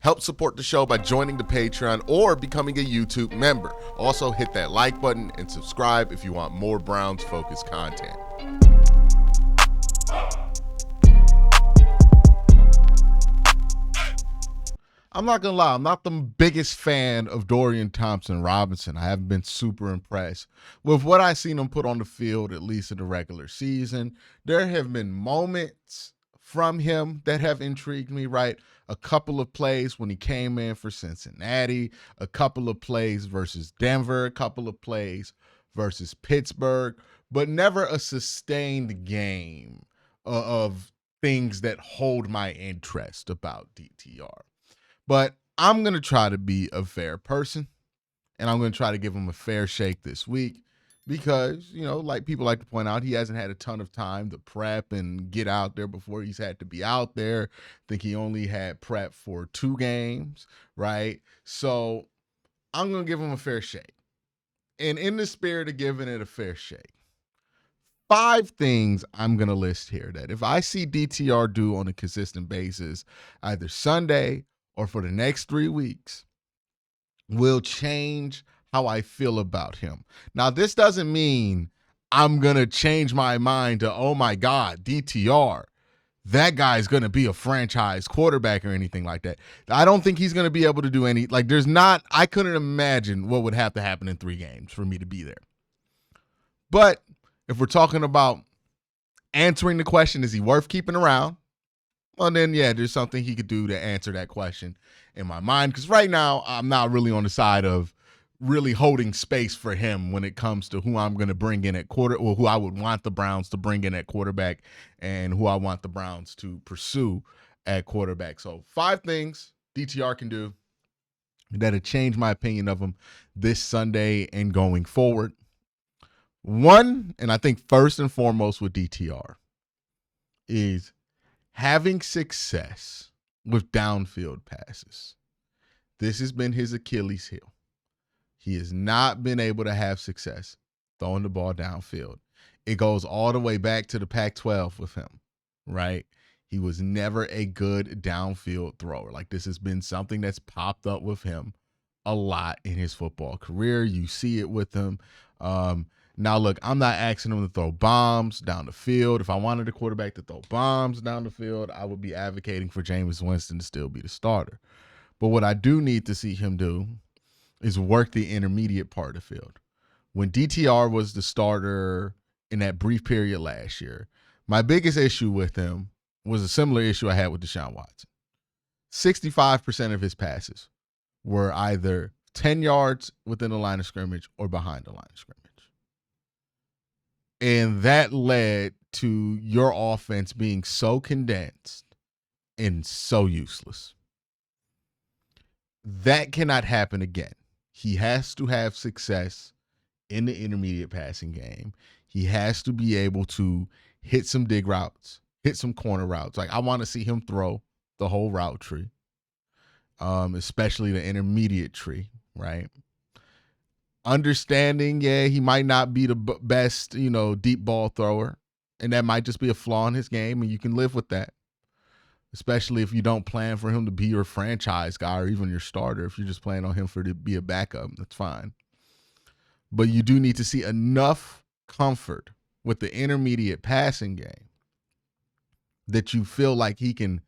Help support the show by joining the Patreon or becoming a YouTube member. Also, hit that like button and subscribe if you want more Browns-focused content. I'm not going to lie, I'm not the biggest fan of Dorian Thompson-Robinson. I haven't been super impressed with what I've seen him put on the field, at least in the regular season. There have been moments from him that have intrigued me, right? A couple of plays when he came in for Cincinnati, a couple of plays versus Denver, a couple of plays versus Pittsburgh, but never a sustained game of things that hold my interest about DTR. But I'm going to try to be a fair person, and I'm going to try to give him a fair shake this week because, like people like to point out, he hasn't had a ton of time to prep and get out there before he's had to be out there. I think he only had prep for 2 games, right? So I'm going to give him a fair shake. And in the spirit of giving it a fair shake, 5 things I'm going to list here that if I see DTR do on a consistent basis, either Sunday or for the next 3 weeks, will change how I feel about him. Now, this doesn't mean I'm going to change my mind to, oh my God, DTR, that guy's going to be a franchise quarterback or anything like that. I don't think he's going to be able to do I couldn't imagine what would have to happen in 3 games for me to be there. But if we're talking about answering the question, is he worth keeping around? Well, then, yeah, there's something he could do to answer that question in my mind. Because right now, I'm not really on the side of really holding space for him when it comes to who I'm going to bring in at or who I would want the Browns to bring in at quarterback and who I want the Browns to pursue at quarterback. So 5 things DTR can do that have changed my opinion of him this Sunday and going forward. 1, and I think first and foremost with DTR, is having success with downfield passes. This has been his Achilles heel. He has not been able to have success throwing the ball downfield. It goes all the way back to the Pac-12 with him, right? He was never a good downfield thrower. This has been something that's popped up with him a lot in his football career. You see it with him. Now, look, I'm not asking him to throw bombs down the field. If I wanted a quarterback to throw bombs down the field, I would be advocating for Jameis Winston to still be the starter. But what I do need to see him do is work the intermediate part of the field. When DTR was the starter in that brief period last year, my biggest issue with him was a similar issue I had with Deshaun Watson. 65% of his passes were either 10 yards within the line of scrimmage or behind the line of scrimmage. And that led to your offense being so condensed and so useless. That cannot happen again. He has to have success in the intermediate passing game. He has to be able to hit some dig routes, hit some corner routes. I want to see him throw the whole route tree, especially the intermediate tree, right? Understanding, he might not be the best, deep ball thrower, and that might just be a flaw in his game, and you can live with that, especially if you don't plan for him to be your franchise guy or even your starter. If you're just planning on him to be a backup, that's fine. But you do need to see enough comfort with the intermediate passing game that you feel like he can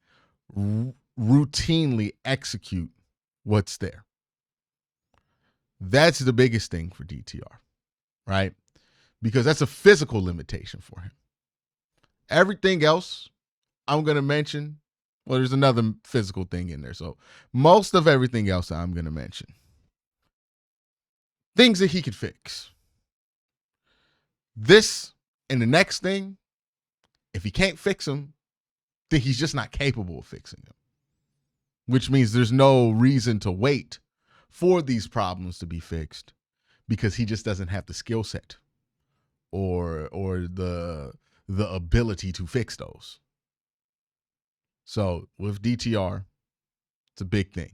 routinely execute what's there. That's the biggest thing for DTR, right? Because that's a physical limitation for him. Everything else I'm going to mention, well, there's another physical thing in there. So most of everything else I'm going to mention, things that he could fix. This and the next thing, if he can't fix them, then he's just not capable of fixing them, which means there's no reason to wait for these problems to be fixed because he just doesn't have the skill set or the ability to fix those. So with DTR, it's a big thing.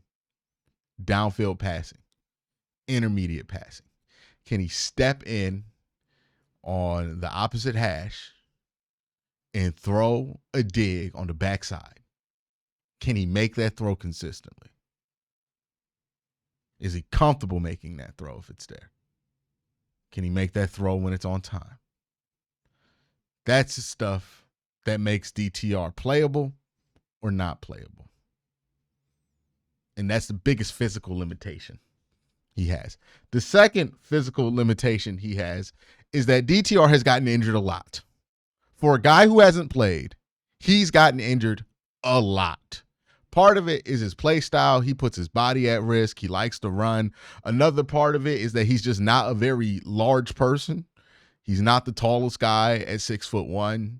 Downfield passing, intermediate passing. Can he step in on the opposite hash and throw a dig on the backside? Can he make that throw consistently? Is he comfortable making that throw if it's there? Can he make that throw when it's on time? That's the stuff that makes DTR playable or not playable. And that's the biggest physical limitation he has. The second physical limitation he has is that DTR has gotten injured a lot. For a guy who hasn't played, he's gotten injured a lot. Part of it is his play style. He puts his body at risk. He likes to run. Another part of it is that he's just not a very large person. He's not the tallest guy at 6'1".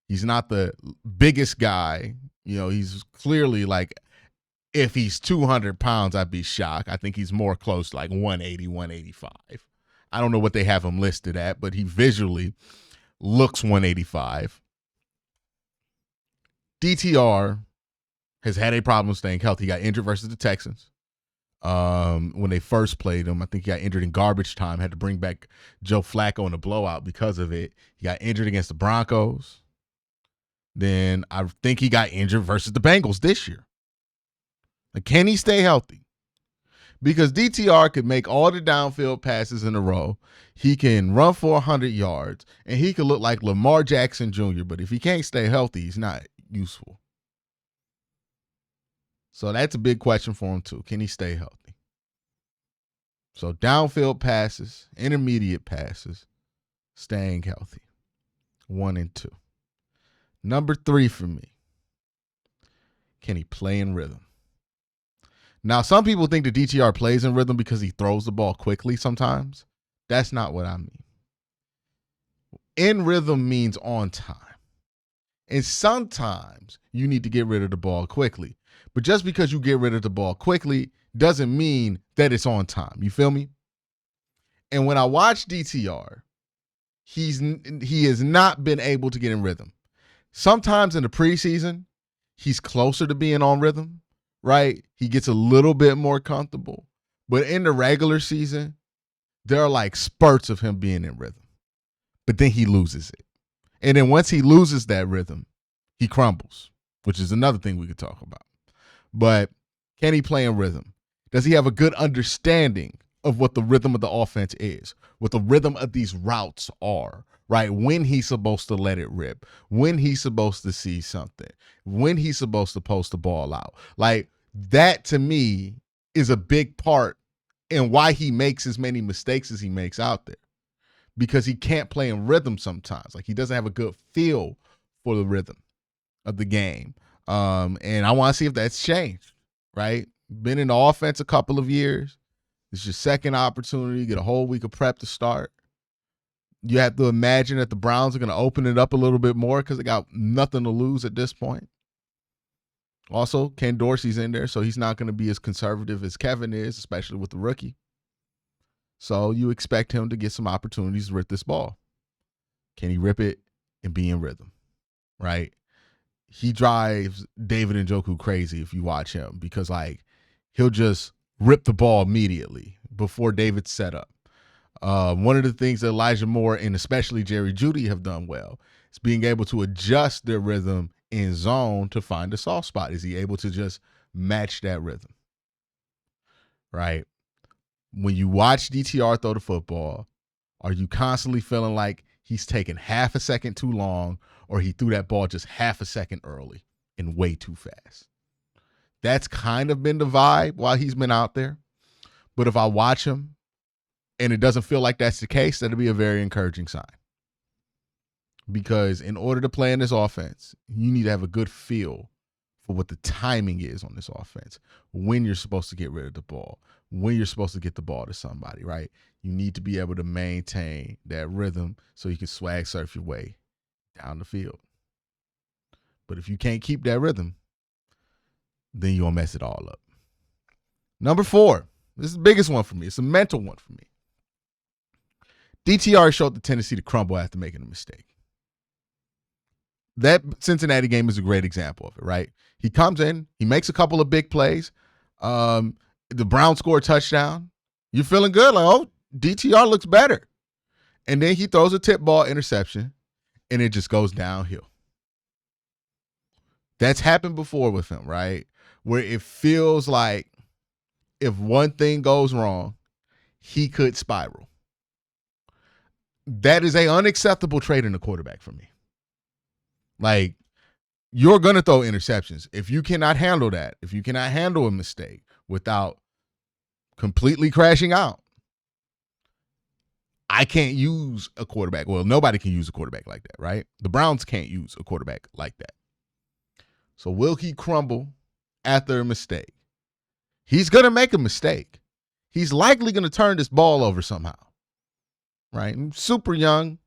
He's not the biggest guy. He's clearly like, if he's 200 pounds, I'd be shocked. I think he's more close to like 180, 185. I don't know what they have him listed at, but he visually looks 185. DTR has had a problem staying healthy. He got injured versus the Texans when they first played him. I think he got injured in garbage time, had to bring back Joe Flacco in a blowout because of it. He got injured against the Broncos. Then I think he got injured versus the Bengals this year. Like, can he stay healthy? Because DTR could make all the downfield passes in a row. He can run for 100 yards, and he could look like Lamar Jackson Jr., but if he can't stay healthy, he's not useful. So that's a big question for him too. Can he stay healthy? So downfield passes, intermediate passes, staying healthy. 1 and 2. Number 3 for me. Can he play in rhythm? Now, some people think that DTR plays in rhythm because he throws the ball quickly sometimes. That's not what I mean. In rhythm means on time. And sometimes you need to get rid of the ball quickly. But just because you get rid of the ball quickly doesn't mean that it's on time. You feel me? And when I watch DTR, he has not been able to get in rhythm. Sometimes in the preseason, he's closer to being on rhythm, right? He gets a little bit more comfortable. But in the regular season, there are like spurts of him being in rhythm. But then he loses it. And then once he loses that rhythm, he crumbles, which is another thing we could talk about. But can he play in rhythm? Does he have a good understanding of what the rhythm of the offense is, what the rhythm of these routes are, right? When he's supposed to let it rip, when he's supposed to see something, when he's supposed to post the ball out. Like, that to me is a big part in why he makes as many mistakes as he makes out there. Because he can't play in rhythm sometimes. Like, he doesn't have a good feel for the rhythm of the game. And I want to see if that's changed, right? Been in the offense a couple of years. It's your second opportunity. Get a whole week of prep to start. You have to imagine that the Browns are going to open it up a little bit more because they got nothing to lose at this point. Also, Ken Dorsey's in there, so he's not going to be as conservative as Kevin is, especially with the rookie. So you expect him to get some opportunities to rip this ball. Can he rip it and be in rhythm, right? He drives David Njoku crazy if you watch him because, like, he'll just rip the ball immediately before David's set up. One of the things that Elijah Moore and especially Jerry Jeudy have done well is being able to adjust their rhythm in zone to find a soft spot. Is he able to just match that rhythm, right? When you watch DTR throw the football, are you constantly feeling like he's taking half a second too long or he threw that ball just half a second early and way too fast? That's kind of been the vibe while he's been out there. But if I watch him and it doesn't feel like that's the case, that'll be a very encouraging sign. Because in order to play in this offense, you need to have a good feel for what the timing is on this offense, when you're supposed to get rid of the ball, when you're supposed to get the ball to somebody, right? You need to be able to maintain that rhythm so you can swag surf your way down the field. But if you can't keep that rhythm, then you're going to mess it all up. Number 4, this is the biggest one for me. It's a mental one for me. DTR showed the tendency to crumble after making a mistake. That Cincinnati game is a great example of it, right? He comes in, he makes a couple of big plays. The Browns score a touchdown. You're feeling good, like, oh, DTR looks better. And then he throws a tip ball interception, and it just goes downhill. That's happened before with him, right? Where it feels like if one thing goes wrong, he could spiral. That is a unacceptable trait in a quarterback for me. Like, you're going to throw interceptions. If you cannot handle that, if you cannot handle a mistake without completely crashing out, I can't use a quarterback. Well, nobody can use a quarterback like that, right? The Browns can't use a quarterback like that. So will he crumble after a mistake? He's going to make a mistake. He's likely going to turn this ball over somehow, right? Super young.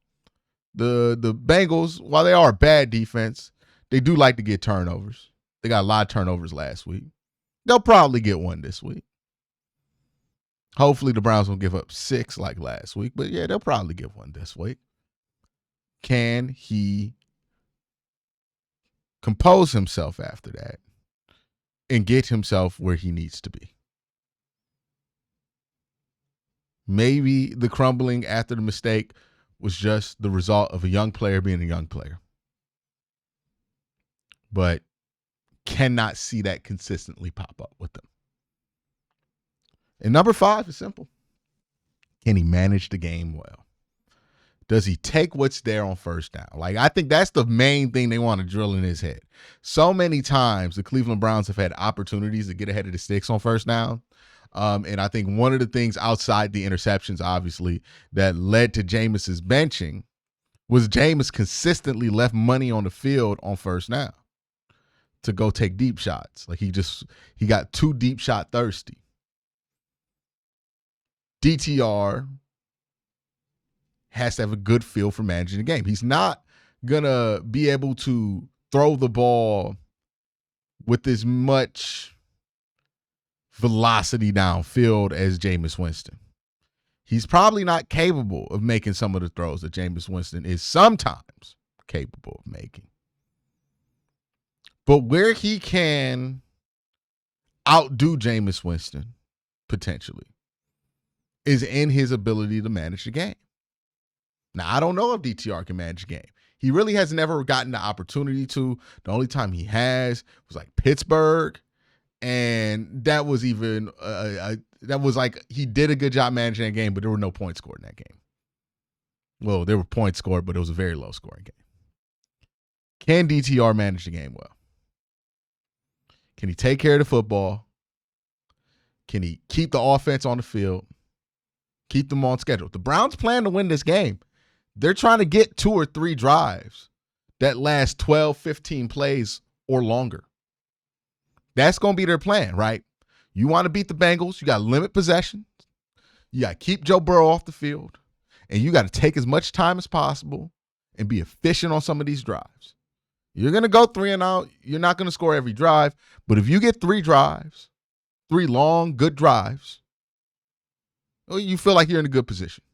The Bengals, while they are a bad defense, they do like to get turnovers. They got a lot of turnovers last week. They'll probably get one this week. Hopefully the Browns won't give up 6 like last week, but yeah, they'll probably give one this week. Can he compose himself after that and get himself where he needs to be? Maybe the crumbling after the mistake was just the result of a young player being a young player. But cannot see that consistently pop up with them. And number 5 is simple. Can he manage the game well? Does he take what's there on first down? Like, I think that's the main thing they want to drill in his head. So many times the Cleveland Browns have had opportunities to get ahead of the sticks on first down. And I think one of the things outside the interceptions, obviously, that led to Jameis's benching was Jameis consistently left money on the field on first down to go take deep shots. Like, he got too deep shot thirsty. DTR has to have a good feel for managing the game. He's not going to be able to throw the ball with as much velocity downfield as Jameis Winston. He's probably not capable of making some of the throws that Jameis Winston is sometimes capable of making. But where he can outdo Jameis Winston, potentially, is in his ability to manage the game. Now, I don't know if DTR can manage the game. He really has never gotten the opportunity to. The only time he has was like Pittsburgh, and that was even that was like he did a good job managing that game, but there were no points scored in that game. Well, there were points scored, but it was a very low scoring game. Can DTR manage the game well? Can he take care of the football? Can he keep the offense on the field? Keep them on schedule. The Browns plan to win this game. They're trying to get 2 or 3 drives that last 12, 15 plays or longer. That's going to be their plan, right? You want to beat the Bengals, you got to limit possessions. You got to keep Joe Burrow off the field. And you got to take as much time as possible and be efficient on some of these drives. You're going to go 3 and out. You're not going to score every drive. But if you get 3 drives, 3 long, good drives, well, you feel like you're in a good position.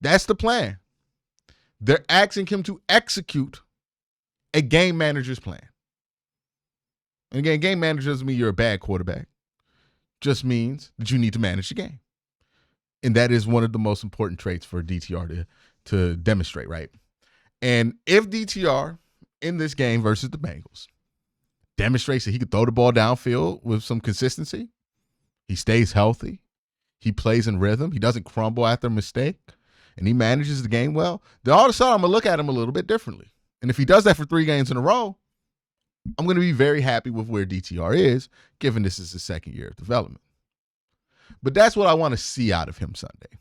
That's the plan. They're asking him to execute a game manager's plan. And again, game manager doesn't mean you're a bad quarterback. Just means that you need to manage the game. And that is one of the most important traits for DTR to demonstrate, right? And if DTR in this game versus the Bengals demonstrates that he can throw the ball downfield with some consistency, he stays healthy, he plays in rhythm, he doesn't crumble after a mistake, and he manages the game well, then all of a sudden I'm going to look at him a little bit differently. And if he does that for 3 games in a row, I'm going to be very happy with where DTR is, given this is his second year of development. But that's what I want to see out of him Sunday,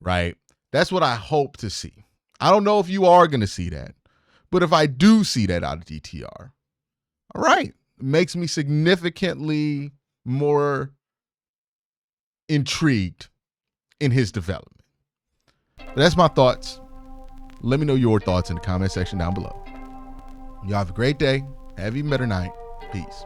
right? That's what I hope to see. I don't know if you are going to see that, but if I do see that out of DTR, all right, it makes me significantly more intrigued in his development. But that's my thoughts. Let me know your thoughts in the comment section down below. Y'all have a great day. Have an even better night. Peace.